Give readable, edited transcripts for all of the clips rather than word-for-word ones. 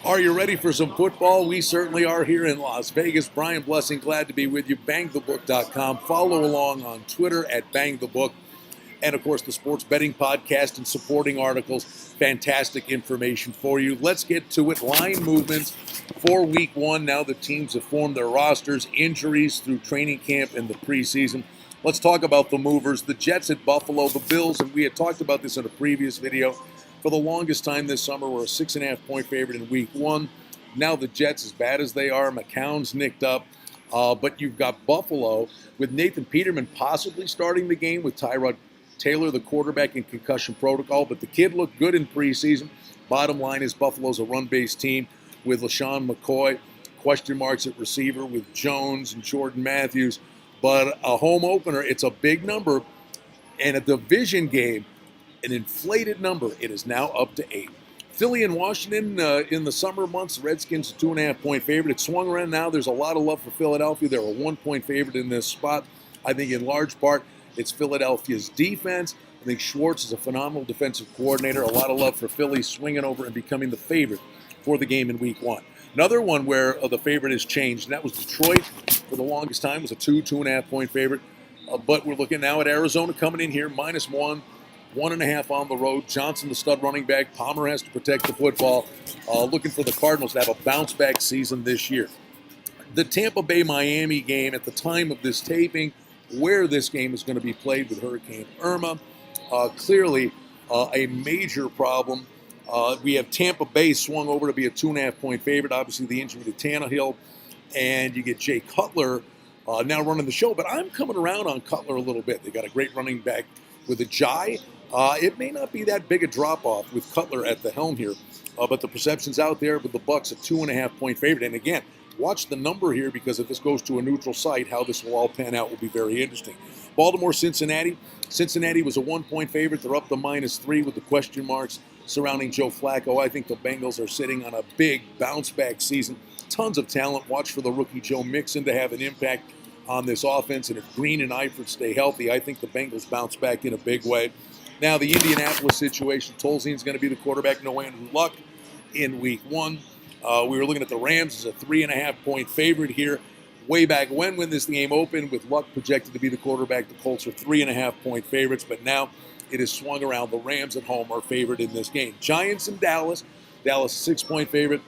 Are you ready for some football? We certainly are here in Las Vegas. Brian Blessing, glad to be with you. BangTheBook.com. Follow along on Twitter at BangTheBook. And, of course, the Sports Betting Podcast and supporting articles. Fantastic information for you. Let's get to it. Line movements for Week 1. Now the teams have formed their rosters. Injuries through training camp and the preseason. Let's talk about the movers. The Jets at Buffalo, the Bills, and we had talked about this in a previous video. For the longest time this summer, we're a 6.5-point favorite in Week 1. Now the Jets, as bad as they are, McCown's nicked up. But you've got Buffalo with Nathan Peterman possibly starting the game with Tyrod Taylor, the quarterback, in concussion protocol. But the kid looked good in preseason. Bottom line is Buffalo's a run-based team with LaShawn McCoy. Question marks at receiver with Jones and Jordan Matthews. But a home opener, it's a big number. And a division game, an inflated number. It is now up to 8. Philly and Washington in the summer months, Redskins a 2.5-point favorite. It swung around now. There's a lot of love for Philadelphia. They're a 1-point favorite in this spot. I think in large part it's Philadelphia's defense. I think Schwartz is a phenomenal defensive coordinator. A lot of love for Philly swinging over and becoming the favorite for the game in Week 1. Another one where the favorite has changed, and that was Detroit. For the longest time was a 2.5-point favorite. But we're looking now at Arizona coming in here, -1. 1.5 on the road. Johnson, the stud running back. Palmer has to protect the football. Looking for the Cardinals to have a bounce-back season this year. The Tampa Bay-Miami game at the time of this taping, where this game is going to be played with Hurricane Irma, clearly a major problem. We have Tampa Bay swung over to be a 2.5-point favorite. Obviously, the injury to Tannehill. And you get Jay Cutler now running the show. But I'm coming around on Cutler a little bit. They got a great running back with Ajayi. It may not be that big a drop-off with Cutler at the helm here, but the perception's out there with the Bucs a 2.5-point favorite. And again, watch the number here, because if this goes to a neutral site, how this will all pan out will be very interesting. Baltimore, Cincinnati. Cincinnati was a 1-point favorite. They're up to -3 with the question marks surrounding Joe Flacco. I think the Bengals are sitting on a big bounce-back season. Tons of talent. Watch for the rookie Joe Mixon to have an impact on this offense. And if Green and Eifert stay healthy, I think the Bengals bounce back in a big way. Now, the Indianapolis situation, Tolzien's going to be the quarterback, no Andrew Luck in Week 1. We were looking at the Rams as a 3.5-point favorite here. Way back when this game opened, with Luck projected to be the quarterback, the Colts are 3.5-point favorites, but now it has swung around. The Rams at home are favored in this game. Giants and Dallas. Dallas 6-point favorite.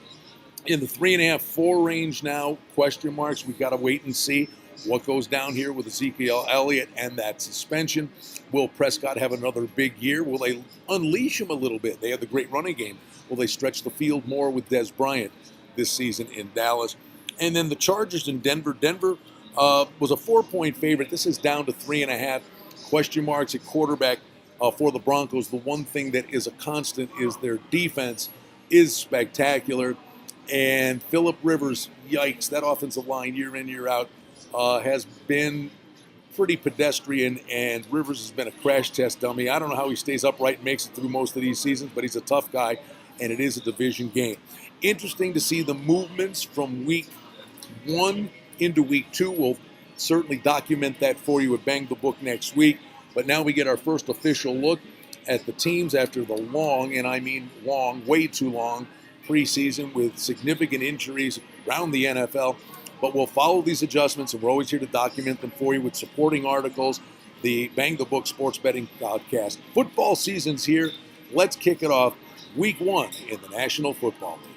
In the 3.5-4 range now, question marks. We've got to wait and see what goes down here with Ezekiel Elliott and that suspension. Will Prescott have another big year? Will they unleash him a little bit? They have the great running game. Will they stretch the field more with Dez Bryant this season in Dallas? And then the Chargers in Denver. Denver was a 4-point favorite. This is down to 3.5. Question marks at quarterback for the Broncos. The one thing that is a constant is their defense is spectacular. And Phillip Rivers, yikes, that offensive line year in, year out, has been pretty pedestrian, and Rivers has been a crash test dummy. I don't know how he stays upright and makes it through most of these seasons, but he's a tough guy, and it is a division game. Interesting to see the movements from Week 1 into Week 2. We'll certainly document that for you at Bang the Book next week. But now we get our first official look at the teams after the long, and I mean long, way too long, preseason with significant injuries around the NFL. But we'll follow these adjustments, and we're always here to document them for you with supporting articles, the Bang the Book Sports Betting Podcast. Football season's here. Let's kick it off. Week 1 in the National Football League.